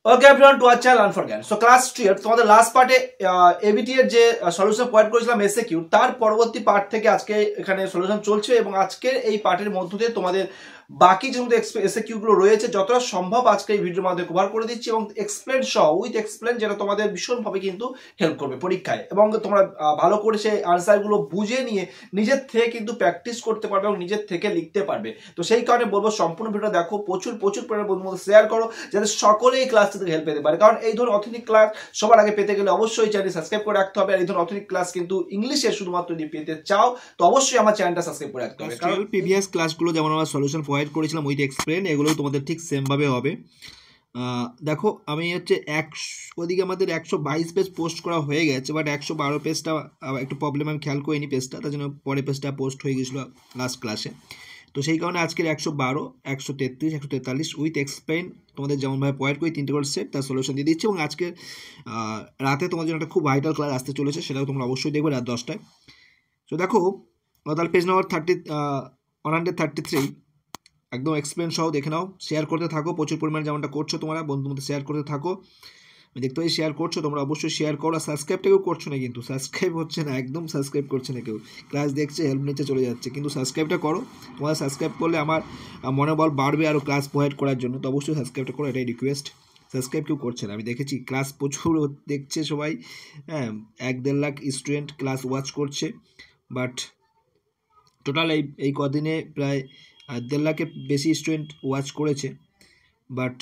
Okay everyone to our channel learn for জ্ঞান। So class 3 তোমাদের last পার্টে ABT এর যে সলিউশন পয়েন্ট করেছিলাম এসএকিউ, তার পরবর্তী পার্ট থেকে আজকে এখানে সলিউশন চলছে এবং আজকের এই পার্টের মধ্য দিয়ে তোমাদের বাকি যে এসএকিউ গুলো রয়েছে যতটা সম্ভব আজকে এই ভিডিওর মাধ্যমে কভার করে দিচ্ছি এবং এক্সপ্লেন সহ উইথ এক্সপ্লেন, যেটা তোমাদের ভীষণভাবে কিন্তু হেল্প করবে পরীক্ষায় এবং তোমরা ভালো করে সেই আনসারগুলো বুঝে নিয়ে নিজের থেকে কিন্তু প্র্যাকটিস করতে পারবে এবং নিজের থেকে লিখতে পারবে। তো সেই কারণে বলবো সম্পূর্ণ ভিডিও দেখো, প্রচুর পরিমাণে বন্ধুদের মধ্যে শেয়ার করো যাতে সকলে এই ক্লাস থেকে হেল্প পেতে পারে। কারণ এই ধরনের অথেন্টিক ক্লাস সবার আগে পেতে গেলে অবশ্যই চ্যানেল সাবস্ক্রাইব করে রাখতে হবে। আর এই ধরনের অথেন্টিক ক্লাস কিন্তু ইংলিশে শুধুমাত্র যদি পেতে চাও তো অবশ্যই আমার চ্যানেলটা সাবস্ক্রাইব করে রাখতে হবে। কারণ প্রিভিয়াস ক্লাসগুলো যেমন আমরা সলিউশন প্রোভাইড করেছিলাম উইথ এক্সপ্লেন, এগুলো তোমাদের ঠিক সেমভাবে হবে। দেখো আমি হচ্ছে ওদিকে আমাদের 122 পেজ পোস্ট করা হয়ে গেছে, বাট 112 পেজটা একটু প্রবলেম, আমি খেয়াল করিনি পেজটা, তার জন্য পরে পেজটা পোস্ট হয়ে গেছিলো লাস্ট ক্লাসে। তো সেই কারণে আজকের 112, 133, 143 উইথ এক্সপ্লেন তোমাদের যেমনভাবে প্রোভাইড করি 3টে করে সেট তার সলিউশন দিয়ে দিচ্ছি। এবং আজকের রাতে তোমাদের জন্য একটা খুব ভাইটাল ক্লাস আসতে চলেছে, সেটাও তোমরা অবশ্যই দেখবে রাত 10টায়। তো দেখো তাহলে পেজ নাম্বার 133 একদম এক্সপ্লেন সহ দেখে নাও, শেয়ার করতে থাকো প্রচুর পরিমাণে, যেমনটা করছো তোমরা বন্ধুর মধ্যে শেয়ার করতে থাকো। আমি দেখতে পাই শেয়ার করছো, তোমরা অবশ্যই শেয়ার করো। আর সাবস্ক্রাইবটা কেউ করছো না, কিন্তু সাবস্ক্রাইব হচ্ছে না, একদম সাবস্ক্রাইব করছে না কেউ, ক্লাস দেখছে হেল্প নিচে চলে যাচ্ছে, কিন্তু সাবস্ক্রাইবটা করো। তোমরা সাবস্ক্রাইব করলে আমার মনোবল বাড়বে আরও ক্লাস প্রোভাইড করার জন্য। তো অবশ্যই সাবস্ক্রাইবটা করো, এটাই রিকোয়েস্ট। সাবস্ক্রাইব কেউ করছে না, আমি দেখেছি ক্লাস প্রচুর দেখছে সবাই, হ্যাঁ 1-1.5 লাখ স্টুডেন্ট ক্লাস ওয়াচ করছে, বাট টোটাল এই কদিনে প্রায় 1.5 লাখের বেশি স্টুডেন্ট ওয়াচ করেছে, বাট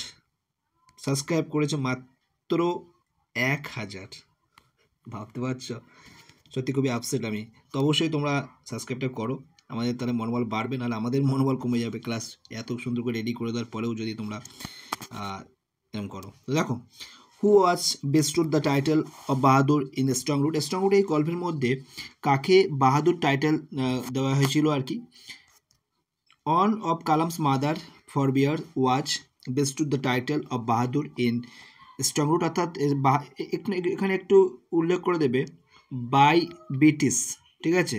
সাবস্ক্রাইব করেছে মাত্র 1000। ভাবতে পারছো? সত্যি খুবই আপসেট আমি। তো অবশ্যই তোমরা সাবস্ক্রাইবটা করো, আমাদের তাহলে মনোবল বাড়বে, নাহলে আমাদের মনোবল কমে যাবে। ক্লাস এত সুন্দর করে রেডি করে দেওয়ার পরেও যদি তোমরা এরকম করো। তো দেখো, who was bestowed the title of Bahadur in strong roots. Strong roots এই গল্পের মধ্যে কাকে বাহাদুর টাইটেল দেওয়া হয়েছিল আর কি। One of Kalam's mother forbear was bestowed the title of Bahadur in strong roots, অর্থাৎ এখানে একটু উল্লেখ করে দেবে বাই ব্রিটিশ, ঠিক আছে,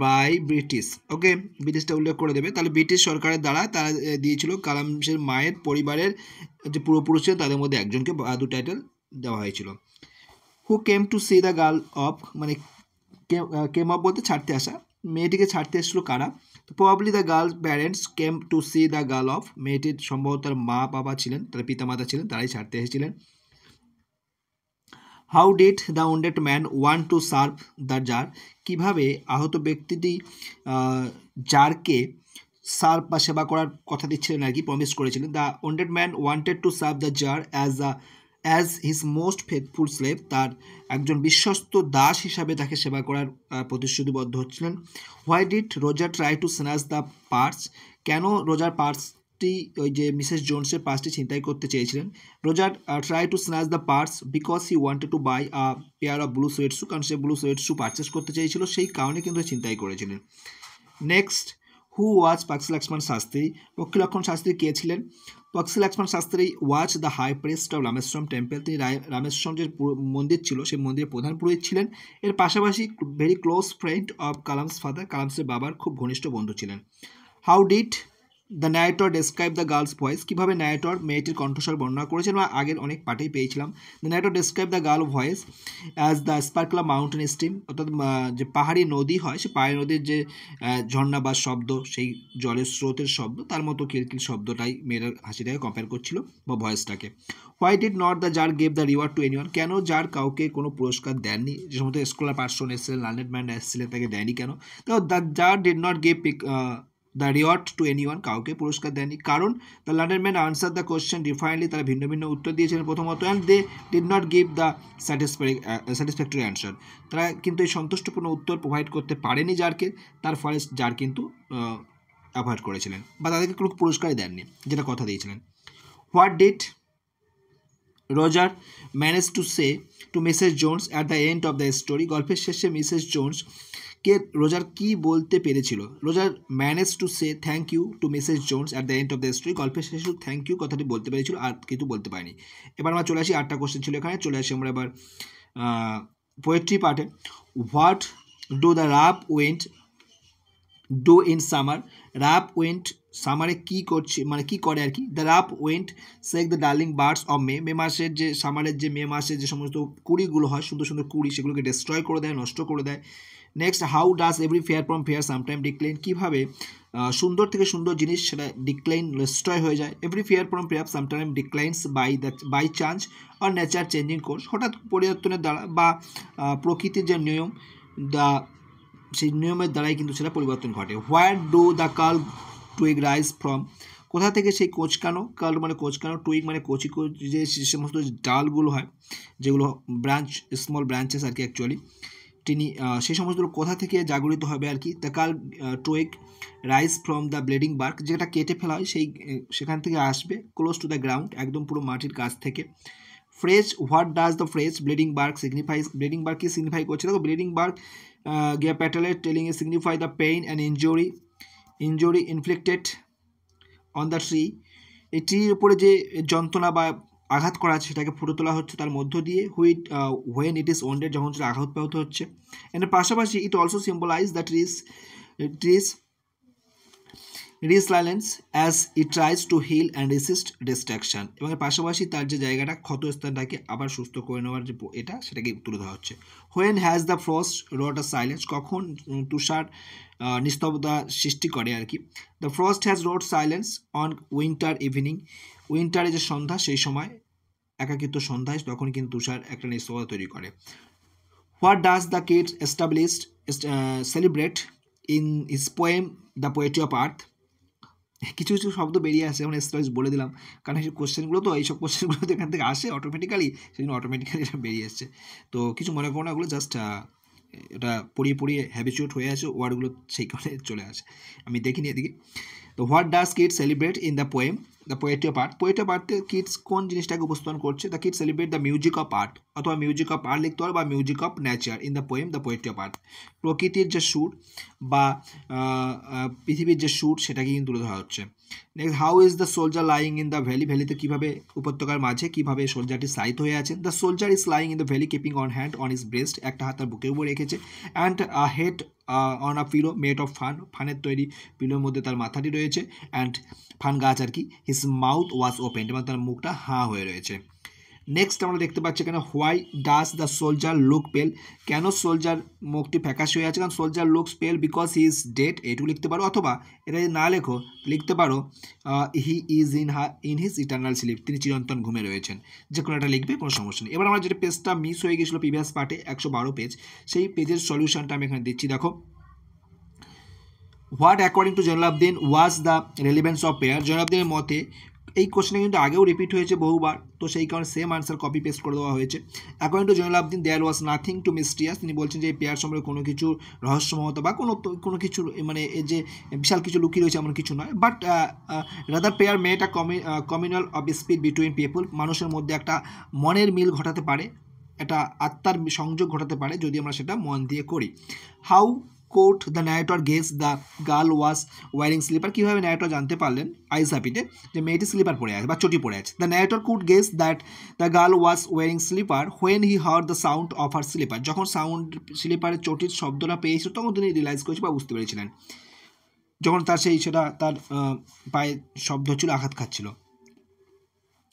বাই ব্রিটিশ, ওকে, ব্রিটিশটা উল্লেখ করে দেবে। তাহলে ব্রিটিশ সরকারের দ্বারা তারা দিয়েছিল কালামের মায়ের পরিবারের যে পূর্বপুরুষের তাদের মধ্যে একজনকে বাহাদুর টাইটেল দেওয়া হয়েছিল। Who came to see the girl of, মানে কেম অফ বলতে ছাড়তে আসা, মেয়েটিকে ছাড়তে এসেছিল কারা? তো probably the girls parents came to see the girl of, মেয়েটির সম্ভবত তার মা বাবা ছিলেন, তার পিতামাতা ছিলেন, তারাই ছাড়তে এসেছিলেন। How did the wounded man want to serve the tsar, কীভাবে আহত ব্যক্তিটি জারকে সার্ভ বা সেবা করার কথা দিচ্ছিলেন আর কি, প্রমিস করেছিলেন। The wounded man wanted to serve the tsar as his most faithful slave, তার একজন বিশ্বস্ত দাস হিসাবে তাকে সেবা করার প্রতিশ্রুতিবদ্ধ হচ্ছিলেন। Why did Roger try to snatch the purse, কেন রোজার পার্সটি ওই যে মিসেস জোনসের পার্সটি ছিনতাই করতে চেয়েছিলেন? Roger try to snatch the purse because he wanted to buy a pair of blue suede shoe, কারণ সে ব্লু সোয়েট শু পারচেস করতে চেয়েছিল, সেই কারণে কিন্তু ছিনতাই করেছিলেন। নেক্সট, হু ওয়াজ পক্ষী লক্ষ্মণ শাস্ত্রী, পক্ষী লক্ষ্মণ শাস্ত্রী কে ছিলেন? Pakshi Lakshman Shastri was the high priest of Rameswaram temple, তিনি রামেশ্বরম যে মন্দির ছিল সেই মন্দিরের প্রধান পুরোহিত ছিলেন। এর পাশাপাশি very close friend of Kalam's father, কালামসের বাবার খুব ঘনিষ্ঠ বন্ধু ছিলেন। How did the narrator describe the girl's voice, কীভাবে ন্যারেটর মেয়েটির কণ্ঠস্বর বর্ণনা করেছেন, বা আগের অনেক পাঠেই পেয়েছিলাম। The narrator describe the girl voice as the sparkler mountain stream, অর্থাৎ যে পাহাড়ি নদী হয় সে পাহাড়ি নদীর যে ঝর্ণা বা শব্দ, সেই জলের স্রোতের শব্দ, তার মতো কিলকিল শব্দটাই মেয়েটার হাসিটাকে কম্পেয়ার করছিল বা ভয়েসটাকে। Why did not the tsar gave the reward to anyone, কেন জার কাউকে কোনো পুরস্কার দেননি? যে সমস্ত স্কলার পার্সন এসেছিলেন, লার্নেড ম্যান এসেছিলেন, তাকে দেয়নি কেন? তো the tsar did not gave the reward to anyone, কাউকে পুরস্কার দেয়নি কারণ the learned man answer the question differently, তারা ভিন্ন ভিন্ন উত্তর দিয়েছিলেন প্রথমত, and they did not give the satisfactory answer, তারা কিন্তু এই সন্তুষ্টপূর্ণ উত্তর প্রোভাইড করতে পারেনি জারকে, তার ফলে জার কিন্তু অ্যাভয়েড করেছিলেন বা তাদেরকে কোনো পুরস্কারই দেননি যেটা কথা দিয়েছিলেন। What did Roger manage to say to Mrs Jones at the end of the story, গল্পের শেষে মিসেস জোন্স কে রোজার কি বলতে পেরেছিল? Roger manage to say thank you to Mrs Jones at the end of the story, গল্পের শেষে thank you কথাটি বলতে পেরেছিল, আর কিন্তু বলতে পারেনি। এবার আমরা চলে আসি, 8টা কোশ্চেন ছিল এখানে, চলে আসি আমরা এবার পোয়েট্রি পার্টে। What do the rough wind do in summer, rough wind সামারে কী করছে মানে কী করে আর কি, the rough wind shake the darling buds of May, May মাসের যে সামারের যে মে মাসের যে সমস্ত কুড়িগুলো হয় সুন্দর সুন্দর কুড়ি সেগুলোকে ডিস্ট্রয় করে দেয়, নষ্ট করে দেয়। Next, how does every fair from fair sometime decline, কীভাবে সুন্দর থেকে সুন্দর জিনিস সেটা ডিক্লাইন ডিস্ট্রয় হয়ে যায়। Every fair from fair sometime declines by chance or nature changing course, হঠাৎ পরিবর্তনের দ্বারা বা প্রকৃতির যে নিয়ম দ্য সেই নিয়মের দ্বারাই কিন্তু সেটা পরিবর্তন ঘটে। Where do the curl twig rise from, কোথা থেকে সেই কোচকানো, কার্ল মানে কোচকানো, টুইগ মানে কচি যে সমস্ত ডালগুলো হয় যেগুলো ব্রাঞ্চ স্মল ব্রাঞ্চেস আর কি অ্যাকচুয়ালি তিনি সেই সমস্ত কোথা থেকে জাগরিত হবে আর কি। The curl twig rise from the bleeding bark, যেটা কেটে ফেলা হয় সেই সেখান থেকে আসবে, ক্লোজ টু দ্য গ্রাউন্ড একদম পুরো মাটির কাছ থেকে। Phrase, what does the phrase bleeding bark signify, bleeding bark কি সিগনিফাই করছে দেখো, ব্লিডিং বার্ক গিয়া প্যাটেলে telling a signify the pain and injury inflicted on the tree, এই ট্রির উপরে যে যন্ত্রণা বা আঘাত করা আছে সেটাকে ফুটে তোলা হচ্ছে তার মধ্য দিয়ে, হোয়েন ইট ইজ ওয়েন্ডেড, যখন সেটা আঘাতপ্রাপ্ত হচ্ছে। এর পাশাপাশি it also symbolise the tree's resilience as it tries to heal and resist destruction, এবং এর পাশাপাশি তার যে জায়গাটা ক্ষতস্থানটাকে আবার সুস্থ করে নেওয়ার যে এটা সেটাকে তুলে ধরা হচ্ছে। When has the frost wrought a silence, কখন তুষার নিস্তব্ধতা সৃষ্টি করে আর কি। The frost has wrought silence on winter evening, উইন্টারে যে সন্ধ্যা সেই সময় একাকিত্ব সন্ধ্যায় তখন কিন্তু তুষার একটা নিস্তব্ধতা তৈরি করে। What does the kid established celebrate in his poem the poetry of earth, কিছু কিছু শব্দ বেরিয়ে আসে, যেমন এস্টাবলিশ বলে দিলাম কারণ এই কোশ্চেনগুলো তো এইসব কোশ্চেনগুলো তো এখান থেকে আসে অটোমেটিক্যালি, সেই জন্য অটোমেটিক্যালি এটা বেরিয়ে এসছে। তো কিছু মনে করো না, ওগুলো জাস্ট এটা পড়িয়ে হ্যাবিচুয়েট হয়ে আছে ওয়ার্ডগুলো, সেই কারণে চলে আসে, আমি দেখিনি এদিকে। তো what does kids celebrate in the poem the poetry of earth, poetry of আর্টে কিডস কোন জিনিসটাকে উপস্থাপন করছে, the kids celebrate the music of earth, অথবা মিউজিক অফ আর্ট লিখতে পারো বা music of nature in the poem the poetry of earth, প্রকৃতির যে সুর বা পৃথিবীর যে সুর সেটাকে কিন্তু তুলে ধরা হচ্ছে। Next, how is the soldier lying in the valley, ভ্যালিতে কীভাবে উপত্যকার মাঝে কীভাবে সোলজারটি সাইত হয়ে আছেন। The soldier is lying in the valley keeping one hand on his breast, একটা হাত তার বুকের উপর রেখেছে, and head on a pillow made of ফানের তৈরি পিলোর মধ্যে তার মাথাটি রয়েছে, অ্যান্ড ফান গাছ আর কি। হিজ মাউথ ওয়াজ ওপেন, এবং তার মুখটা হাঁ হয়ে রয়েছে। নেক্সট আমরা দেখতে পাচ্ছি এখানে, why does the soldier look পেল, কেন সোলজার মুখটি ফ্যাকাশে হয়ে আছে, কারণ সোলজার লুকস পেল বিকজ হি ইজ ডেড, এইটুকু লিখতে পারো, অথবা এটা যদি না লেখো লিখতে পারো he is in his eternal sleep, তিনি চিরন্তন ঘুমে রয়েছেন, যে কোনো একটা লিখবে, কোনো সমস্যা নেই। এবার আমরা যেটা পেজটা মিস হয়ে গেছিলো প্রিভিয়াস পার্টে 112 পেজ, সেই পেজের সলিউশনটা আমি এখানে দিচ্ছি দেখো। What according to Zainulabdeen was the relevance of prayer, জয়নুলাবদিনের মতে, এই কোশ্চেনে কিন্তু আগেও রিপিট হয়েছে বহুবার, তো সেই কারণে সেম আনসার কপি পেস্ট করে দেওয়া হয়েছে। According to Zainulabdeen there was nothing too mysterious, তিনি বলছেন যে এই পেয়ার সম্পর্কে কোনো কিছু রহস্যময়তা বা কোনো কিছু মানে এই যে বিশাল কিছু লুকিয়ে রয়েছে এমন কিছু নয়, but rather pair made a communal of speed between people, মানুষের মধ্যে একটা মনের মিল ঘটাতে পারে, একটা আত্মার সংযোগ ঘটাতে পারে যদি আমরা সেটা মন দিয়ে করি। How could the narrator guess the girl was wearing slipper, কীভাবে ন্যারেটর জানতে পারলেন আইস হ্যাপিতে যে মেয়েটি স্লিপার পরে আছে বা চটি পরে আছে। The narrator could guess that the girl was wearing slipper when he heard the sound of her slipper, যখন স্লিপারের চটির শব্দটা পেয়েছিল তখন তিনি রিয়েলাইজ করেছে বা বুঝতে পেরেছিলেন, যখন তার সেটা তার পায়ে শব্দ হচ্ছিল, আঘাত খাচ্ছিল।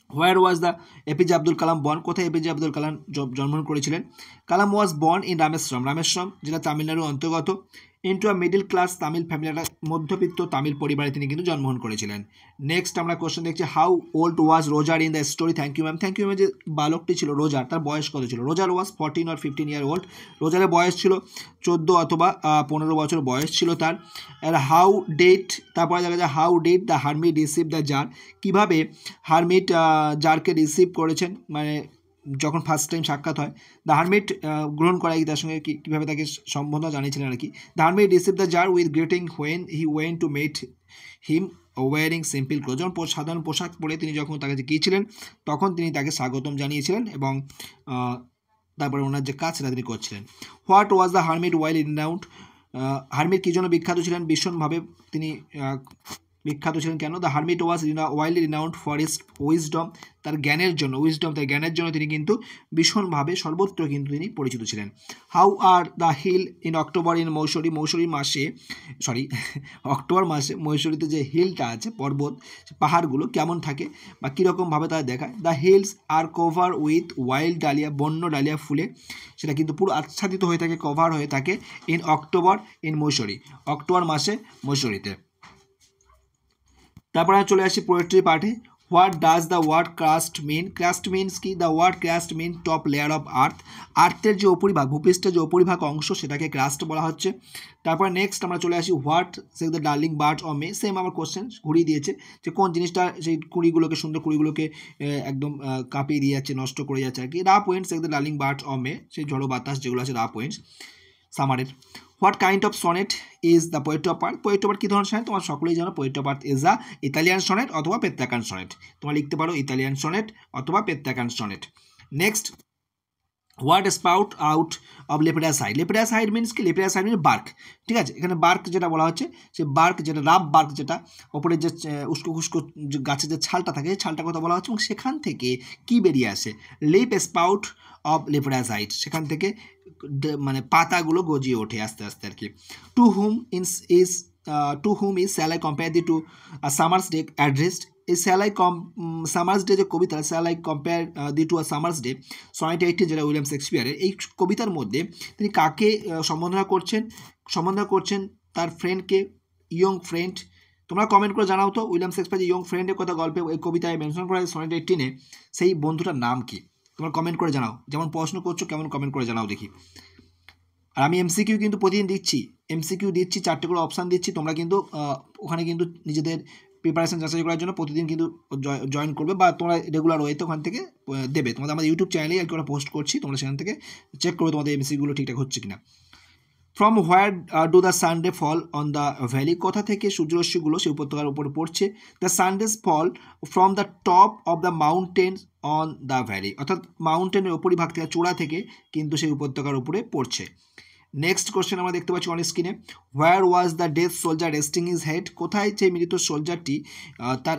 Where was the APJ Abdul Kalam born, কোথায় এপিজে আব্দুল কালাম জন্মগ্রহণ করেছিলেন। Kalam was born in Rameswaram যেটা তামিলনাড়ুর অন্তর্গত, into a middle class Tamil family, একটা মধ্যবিত্ত তামিল পরিবারে তিনি কিন্তু জন্মগ্রহণ করেছিলেন। নেক্সট আমরা কোশ্চেন দেখছি, how old was Roger in the story, thank you ma'am. Thank you ma'am যে বালকটি ছিল রোজার, তার বয়স কত ছিল? রোজার ওয়াজ 14 or 15 year old, রোজারের বয়স ছিল 14 অথবা 15 বছর বয়স ছিল তার। আর হাউ ডেট, তারপরে দেখা যায় how did the hermit receive the tsar, কীভাবে হারমিট জারকে রিসিভ করেছেন, মানে যখন ফার্স্ট টাইম সাক্ষাৎ হয়, দ্য হারমিট গ্রহণ করা তার সঙ্গে কীভাবে তাকে সম্বোধন জানিয়েছিলেন আর কি। The hermit receive the tsar with greeting when he went to met him wearing simple cloth, যখন সাধারণ পোশাক পরে তিনি যখন তাকে গিয়েছিলেন তখন তিনি তাকে স্বাগতম জানিয়েছিলেন এবং তারপরে ওনার যে কাজ সেটা তিনি করছিলেন। What was the hermit widely renowned, hermit কী জন্য বিখ্যাত ছিলেন? ভীষণভাবে তিনি বিখ্যাত ছিলেন কেন? The hermit was widely renowned for his wisdom, তার জ্ঞানের জন্য, তার জ্ঞানের জন্য তিনি কিন্তু ভীষণভাবে সর্বত্র কিন্তু তিনি পরিচিত ছিলেন। How are the hill in October in Mussoorie মাসে অক্টোবর মাসে মহীশূরীতে যে হিলটা আছে, পর্বত পাহাড়গুলো কেমন থাকে বা কীরকমভাবে তারা দেখায়? The hills are cover with wild dahlia, বন্য ডালিয়া ফুলে সেটা কিন্তু পুরো আচ্ছাদিত হয়ে থাকে, কভার হয়ে থাকে in October in Mussoorie, October মাসে মহীশূরীতে। তারপরে আমি চলে আসি পোয়েট্রি পার্টে। What does the word crust mean? Crust means কি? The word crust mean top layer of earth, আর্থের যে উপরিভাগ, ভূপৃষ্ঠের যে উপরিভাগ অংশ সেটাকে ক্রাস্ট বলা হচ্ছে। তারপরে নেক্সট আমরা চলে আসি what say the darling bud of May, same আমার কোশ্চেন ঘুরিয়ে দিয়েছে যে কোন জিনিসটা সেই কুড়িগুলোকে, সুন্দর কুড়িগুলোকে একদম কাঁপিয়ে দিয়ে যাচ্ছে, নষ্ট করে যাচ্ছে আর কি। Rough winds shake the darling bud of May, সেই ঝড়ো বাতাস যেগুলো আছে রাফ উইন্ডস সামারের। What kind of sonnet is the poetry of earth? Poetry of earth কী ধরনের সনেট? তোমার সকলেই জানো poetry of earth is the Italian sonnet অথবা পেত্রাকান সনেট। তোমরা লিখতে পারো ইতালিয়ান সনেট অথবা Petrarchan sonnet. Next, what sprout out of lepidocide? Lepidocide means কি? লেপিডাসাইড মিনস বার্ক, ঠিক আছে। এখানে বার্ক যেটা বলা হচ্ছে, সে বার্ক যেটা রাফ বার্ক, যেটা ওপরে যে উস্কো খুস্কো গাছের যে ছালটা থাকে, সেই ছালটার কথা বলা হচ্ছে, এবং সেখান থেকে কি বেরিয়ে আসে? লিপ স্পাউট অফ লেপিডাসাইড, সেখান থেকে মানে পাতাগুলো গজিয়ে ওঠে আস্তে আস্তে আর কি। To whom is shall I compare thee to summer's day addressed? এই সামার্স ডে যে কবিতা, shall I compare thee to summer's day, sonnet 18 যেটা উইলিয়াম শেক্সপিয়ারের, এই কবিতার মধ্যে তিনি কাকে সম্বোধনা করছেন? তার ফ্রেন্ডকে, ইয়ং ফ্রেন্ড। তোমরা কমেন্ট করে জানাও তো, উইলিয়াম শেক্সপিয়ার যে ইয়ং ফ্রেন্ডের কথা গল্পে এই কবিতায় মেনশন করা হয় সনেট 18-এ, সেই বন্ধুটার নাম কি? তোমরা কমেন্ট করে জানাও, যেমন প্রশ্ন করছো কেমন কমেন্ট করে জানাও দেখি। আর আমি এমসিকিউ কিন্তু প্রতিদিন দিচ্ছি, 4টে করে অপশান দিচ্ছি। তোমরা কিন্তু ওখানে কিন্তু নিজেদের প্রিপারেশন যাচাই করার জন্য প্রতিদিন কিন্তু জয়েন করবে, বা তোমরা রেগুলার ওয়েতে ওখান থেকে দেবে। তোমাদের আমাদের ইউটিউব চ্যানেলেই আর কি ওরা পোস্ট করছি, তোমরা সেখান থেকে চেক করবে তোমাদের এমসিকিউগুলো ঠিকঠাক হচ্ছে কিনা। From where do the Sunday fall on the valley? কোথা থেকে সূর্যরশ্মিগুলো সেই উপত্যকার উপরে পড়ছে? The Sundays fall from the top of the mountain on the valley, অর্থাৎ মাউন্টেনের উপরিভাগ থেকে, চূড়া থেকে কিন্তু সেই উপত্যকার উপরে পড়ছে। নেক্সট কোশ্চেন আমরা দেখতে পাচ্ছি অন স্ক্রিনে, where was the death soldier resting his head? কোথায় সেই মৃত সোলজারটি তার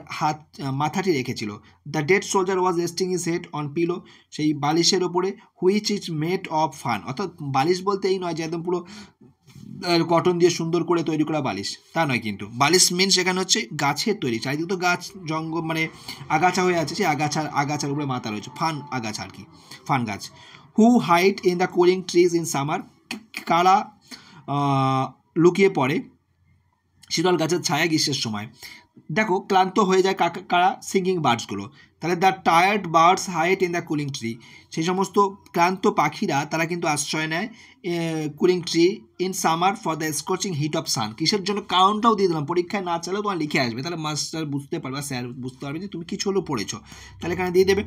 মাথাটি রেখেছিল? The dead soldier was resting his head on pillow, সেই বালিশের ওপরে, which is made of fern, অর্থাৎ বালিশ বলতে এই নয় যে একদম পুরো কটন দিয়ে সুন্দর করে তৈরি করা বালিশ, তা নয় কিন্তু। বালিশ মিন সেখানে হচ্ছে গাছের তৈরি, চারিদিকে তো গাছ জঙ্গল মানে আগাছা হয়ে আছে, সেই আগাছার উপরে মাথা রয়েছে, ফান আগাছা আর কি, ফান গাছ। Who hide in the cooling trees in summer? কারা লুকিয়ে পড়ে শীতল গাছের ছায়া গ্রীষ্মের সময়? দেখো, ক্লান্ত হয়ে যায় কারা? সিঙ্গিং বার্ডসগুলো। তাহলে the tired birds hide in the cooling tree, সেই সমস্ত ক্লান্ত পাখিরা তারা কিন্তু আশ্রয় নেয় cooling tree in summer for the scorching heat of sun. কিসের জন্য? কারণটাও দিয়ে দিলাম, পরীক্ষায় না চালেও তোমার লিখে আসবে, তাহলে মাস্টার বুঝতে পারবে, স্যার বুঝতে পারবে যে তুমি কিছু হলেও পড়েছো। তাহলে এখানে দিয়ে দেবে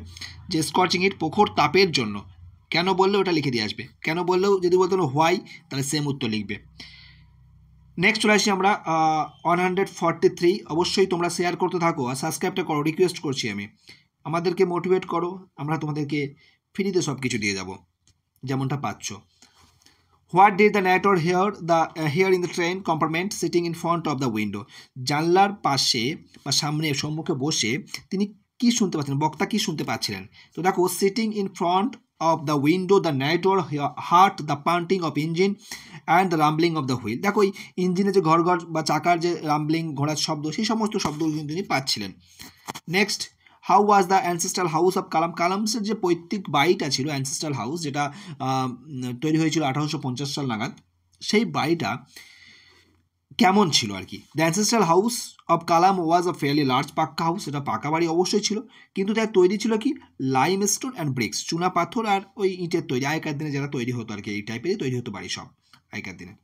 যে স্কচিং হিট, প্রখর তাপের জন্য। কেন বললেও ওটা লিখে দিয়ে আসবে, কেন বললেও যদি বলতো হোয়াই, তাহলে সেম উত্তর লিখবে। নেক্সট চলে আসি আমরা 143। অবশ্যই তোমরা শেয়ার করতে থাকো আর সাবস্ক্রাইবটা করো, রিকোয়েস্ট করছি আমি। আমাদেরকে মোটিভেট করো, আমরা তোমাদেরকে ফ্রিতে সব কিছু দিয়ে যাব যেমনটা পাচ্ছ। What did the narrator hear in the train compartment sitting in front of the window? জানলার পাশে বা সম্মুখে বসে তিনি কি শুনতে পাচ্ছিলেন? বক্তা কি শুনতে পাচ্ছিলেন? তো দেখো, sitting in front of the window the narrator heard the panting of engine and the rumbling of the wheel. দেখো, এই ইঞ্জিনের যে ঘর বা চাকার যে রাম্বলিং, ঘোড়ার শব্দ, সেই সমস্ত শব্দগুলো কিন্তু তিনি পাচ্ছিলেন। Next, how was the ancestral house of Kalam? কালামসের যে পৈতৃক বাড়িটা ছিল, অ্যানসেস্ট্রাল হাউস, যেটা তৈরি হয়েছিল 1850 সাল নাগাদ, সেই বাড়িটা কেমন ছিল আর কি? The ancestral house of Kalam was a fairly large, পাক্কা হাউস, এটা পাকা বাড়ি অবশ্যই ছিল, কিন্তু তার তৈরি ছিল কি? লাইম স্টোন অ্যান্ড ব্রিক্স, চুনা পাথর আর ওই ইটের তৈরি, আগেকার দিনে যারা তৈরি হতো আর কি, এই টাইপেরই তৈরি হতো বাড়ি সব আগেকার দিনে।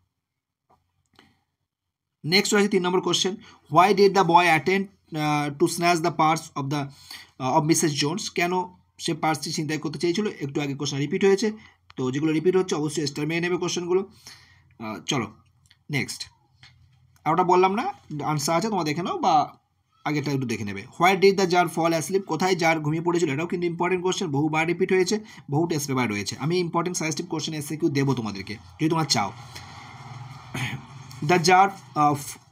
নেক্সট আছে 3 নম্বর question, why did the boy attend to snatch the purse of Mrs Jones? কেন সে পার্সটি চিন্তাই করতে চেয়েছিল? একটু আগে কোশ্চেন রিপিট হয়েছে, তো যেগুলো রিপিট হচ্ছে অবশ্যই স্টার মেয়ে নেবে কোশ্চেনগুলো। চলো নেক্সট, আর ওটা বললাম না, আনসার আছে, তোমরা দেখে নাও, বা আগেটা একটু দেখে নেবে। Why did the tsar fall asleep? কোথায় জার ঘুমিয়ে পড়েছিল? এটাও কিন্তু ইম্পর্টেন্ট কোশ্চেন, বহুবার রিপিট হয়েছে, বহু টেস্ট পেপার রয়েছে। আমি ইম্পর্টেন্ট সাজেস্টিভ কোশ্চেন এসে দেবো তোমাদেরকে যদি তোমরা চাও। The tsar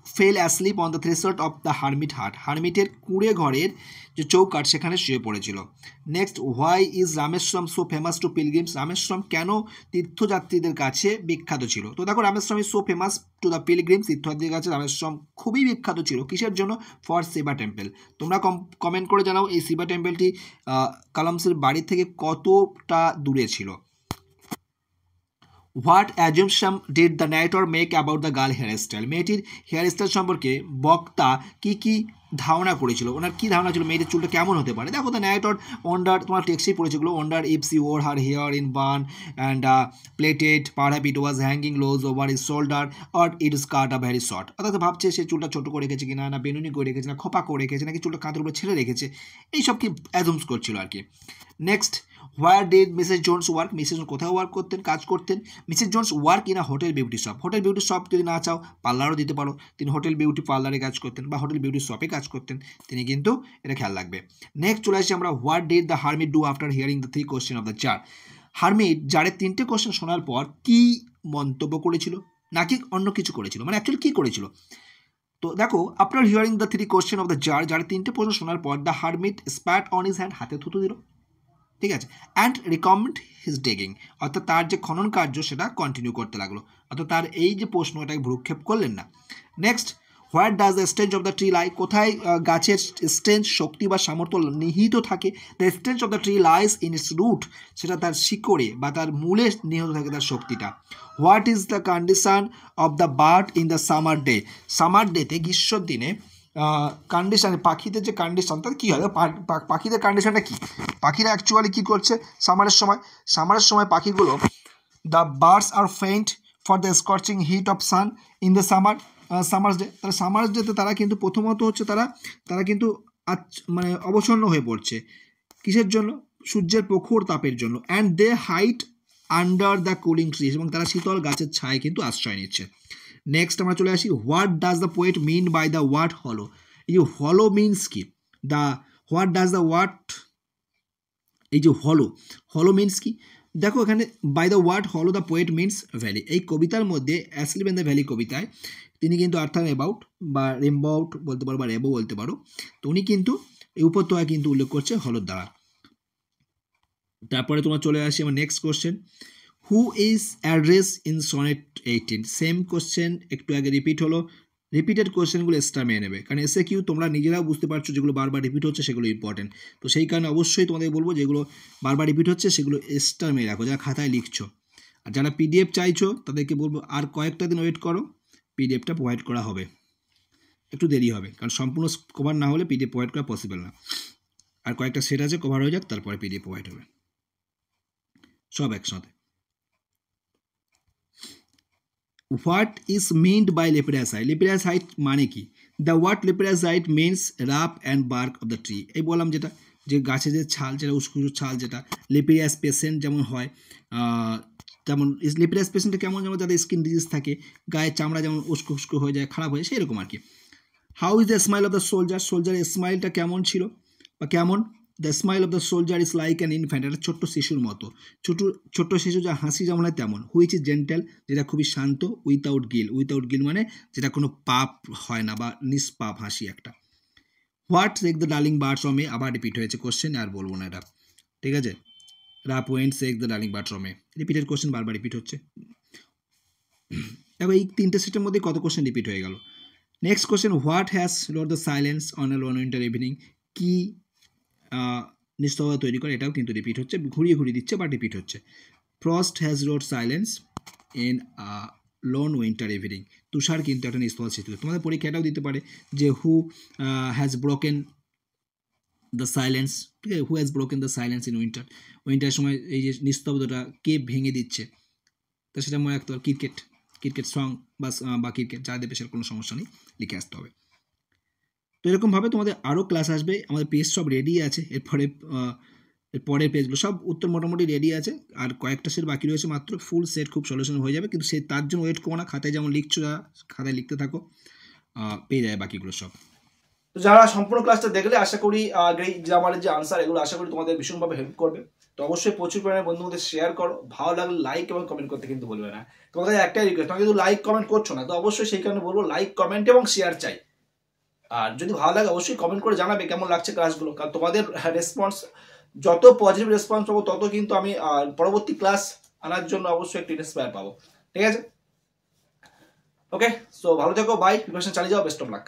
fell asleep on the threshold of the hermit hut, হারমিটের কুঁড়ে ঘরের যে চৌকাঠ সেখানে শুয়ে পড়েছিল। Next, why is Rameswaram so famous to pilgrims, Rameswaram কেন তীর্থযাত্রীদের কাছে বিখ্যাত ছিল? তো দেখো Rameswaram is so famous to the pilgrims, তীর্থযাত্রীদের কাছে রামেশ্বরম খুবই বিখ্যাত ছিল কিসের জন্য? For Shiva temple. তোমরা কমেন্ট করে জানাও এই শিবা টেম্পলটি কালামসের বাড়ি থেকে কতটা দূরে ছিল। What assumption did the narrator make about the girl hair style, মেয়েটির হেয়ার স্টাইল সম্পর্কে বক্তা কি ধারণা করেছিল, ওনার কী ধারণা ছিল মেয়েটির চুলটা কেমন হতে পারে? দেখো দ্য নারেটর ওয়ান্ডার, তোমার টেক্সটেই পড়েছিল, wonder if she wore her hair in bun and plaited, perhaps it was hanging loose over his shoulder or it is cut a very short, অর্থাৎ ভাবছে সে চুলটা ছোটো করে রেখেছে কিনা, না বেনুনি করে রেখেছে, না খোপা করে রেখেছে, নাকি চুলটা কাঁধের উপরে ছেড়ে রেখেছে, এইসব কি অ্যাজুমস করছিল আর কি। Next, where did Mrs Jones work, Mrs Jones কোথাও ওয়ার্ক করতেন, কাজ করতেন? Mrs Jones work in a hotel beauty shop, hotel beauty shop যদি না চাও পার্লারও দিতে পারো, তিনি হোটেল বিউটি পার্লারে কাজ করতেন বা হোটেল বিউটি শপে কাজ করতেন, তিনি কিন্তু এটা খেয়াল রাখবে। নেক্সট চলে আসছি আমরা, what did the hermit do after hearing the 3 question of the tsar, hermit জারের 3টে কোয়েশ্চেন শোনার পর কি মন্তব্য করেছিল নাকি অন্য কিছু করেছিল, মানে অ্যাকচুয়ালি কী করেছিল? তো দেখো, after hearing the 3 question of the czar, জারের 3টে প্রশ্ন শোনার পর the hermit spat on his hand, হাতে থুতু দিল, ঠিক আছে, অ্যান্ড রিকমেন্ড হিজ ডিগিং, অর্থাৎ তার যে খনন কার্য সেটা কন্টিনিউ করতে লাগলো, অর্থাৎ তার এই যে প্রশ্ন এটাকে ভ্রুক্ষেপ করলেন না। Next, where does the strange of the tree lie, কোথায় গাছের স্ট্রেঞ্জ শক্তি বা সামর্থ্য নিহিত থাকে? The strange of the tree lies in its root, সেটা তার শিকড়ে বা তার মূলে নিহিত থাকে তার শক্তিটা। What is the condition of the bird in the summer day, summer ডেতে গ্রীষ্মের দিনে কন্ডিশন, পাখিদের যে কন্ডিশন তার কী হয়? পাখিদের কন্ডিশনটা কী? পাখিরা অ্যাকচুয়ালি কী করছে সামারের সময় পাখিগুলো, the birds are faint for the scorching heat of sun in the summer's day, তারা সামার্স ডেতে তারা কিন্তু প্রথমত হচ্ছে তারা কিন্তু মানে অবসন্ন হয়ে পড়ছে, কিসের জন্য? সূর্যের প্রখর তাপের জন্য। And they hide under the cooling trees, এবং তারা শীতল গাছের ছায় কিন্তু আশ্রয় নিচ্ছে। নেক্সট আমরা চলে আসি, what does the poet mean by the word হলো, এই যে হলো মিনস কি? হোয়াট ডাজ দ্য ওয়ার্ড, এই যে হলো মিনস কি? দেখো এখানে বাই দ্য ওয়ার্ড হলো দ্য পোয়েট মিনস ভ্যালি, এই কবিতার মধ্যে অ্যাসলিপ ইন দ্য ভ্যালি কবিতায় তিনি কিন্তু আর্থার অ্যাবাউট বা রেমবাউট বলতে পারো বা রেবো বলতে পারো, তো উনি কিন্তু এই উপত্যকা কিন্তু উল্লেখ করছে হলোর দ্বারা। তারপরে তোমার চলে আসি আমার next question, who is address in sonnet 18, same question একটু আগে রিপিট হলো, রিপিটেড কোশ্চেনগুলো এক্সট্রা মেয়ে নেবে, কারণ এসে কিউ তোমরা নিজেরাও বুঝতে পারছো যেগুলো বারবার রিপিট হচ্ছে সেগুলো ইম্পর্টেন্ট, তো সেই কারণে অবশ্যই তোমাদের বলবো যেগুলো বারবার রিপিট হচ্ছে সেগুলো এক্সট্রা মেয়ে রাখো যারা খাতায় লিখছো, আর যারা পিডিএফ চাইছো তাদেরকে বলবো আর কয়েকটা দিন ওয়েট করো, পিডিএফটা প্রোভাইড করা হবে, একটু দেরি হবে কারণ সম্পূর্ণ কভার না হলে পিডিএফ প্রোভাইড করা পসিবল না, আর কয়েকটা সেট আছে কভার হয়ে যাক তারপরে পিডিএফ প্রোভাইড হবে সব একসাথে। What is meant by lepidocite, lepidocite মানে কি? The word lepidocite means wrap and bark of the tree, এই বললাম যেটা যে গাছে যে ছাল, যেটা উস্কুসু ছাল, যেটা লেপিডাস পেশেন্ট যেমন হয়, তেমন লেপিডাস পেশেন্টে কেমন, যেমন তাদের স্কিন ডিজিজ থাকে, গায়ের চামড়া যেমন উস্কো হয়ে যায়, খারাপ হয়ে, সেরকম আর কি। How is the smile of the soldier, সোলজারের স্মাইলটা কেমন ছিল বা কেমন? The smile of the soldier is like an infant, একটা ছোট্ট শিশুর মতো, ছোট্ট শিশু যা হাসি যেমন হয় তেমন। হুইচ ইজ জেন্টেল, যেটা খুবই শান্ত। উইথাউট গিল মানে যেটা কোনো পাপ হয় না বা নিষ্পাপ হাসি একটা। What shake the darling birds from a, আবার রিপিট হয়েছে কোশ্চেন, আর বলবো না এটা, ঠিক আছে। Rap went shake the darling birds from a, repeated question বারবার রিপিট হচ্ছে। দেখো এই 3টে সেটের মধ্যে কত কোশ্চেন রিপিট হয়ে গেল। Next question, what has wrote the silence on a loan winter evening, কি নিস্তব্ধতা তৈরি করে, এটাও কিন্তু রিপিট হচ্ছে, ঘুরিয়ে দিচ্ছে বা রিপিট হচ্ছে। Frost has wrought silence in lone winter evening, তুষার কিন্তু একটা নিস্তব্ধতা সৃষ্টি করে। তোমাদের পরীক্ষাটাও দিতে পারে যে who has broken the silence, ঠিক আছে, who has broken the silence in উইন্টারের সময় এই যে নিস্তব্ধতা কে ভেঙে দিচ্ছে, তো সেটা মনে রাখতে হবে। ক্রিকেট সং বা ক্রিকেট যা দেবে সেটা কোনো সমস্যা নেই, লিখে আসতে হবে। তো এরকমভাবে তোমাদের আরও ক্লাস আসবে, আমাদের পেজ সব রেডি আছে, পরের পেজগুলো সব উত্তর মোটামুটি রেডি আছে, আর কয়েকটা সেট বাকি রয়েছে মাত্র, ফুল সেট খুব সলিউশন হয়ে যাবে, কিন্তু তার জন্য ওয়েট করো না, খাতায় যেমন লিখছো খাতায় লিখতে থাকো, পেয়ে যাবে বাকিগুলো সব। তো যারা সম্পূর্ণ ক্লাসটা দেখলে আশা করি গ্রামারের যে আনসার এগুলো আশা করি তোমাদের ভীষণভাবে হেল্প করবে। তো অবশ্যই প্রচুর পরিমাণে বন্ধুদের শেয়ার করো, ভালো লাগলে লাইক এবং কমেন্ট করতে কিন্তু বলবে না। তোমাদের একটাই রিকোয়েস্ট, তোমরা কিন্তু লাইক কমেন্ট করছো না, তো অবশ্যই সেই কারণে বলবো লাইক কমেন্ট এবং শেয়ার চাই। আর যদি ভালো লাগে অবশ্যই কমেন্ট করে জানাবে কেমন লাগছে ক্লাসগুলো, কারণ তোমাদের রেসপন্স, যত পজিটিভ রেসপন্স পাবো তত কিন্তু আমি পরবর্তী ক্লাস আনার জন্য অবশ্যই একটি ইন্সপায়ার পাবো। ঠিক আছে, ওকে, সো ভালো থেকো, বাই, প্রিপারেশন চালিয়ে যাও, বেস্ট অফ লাক।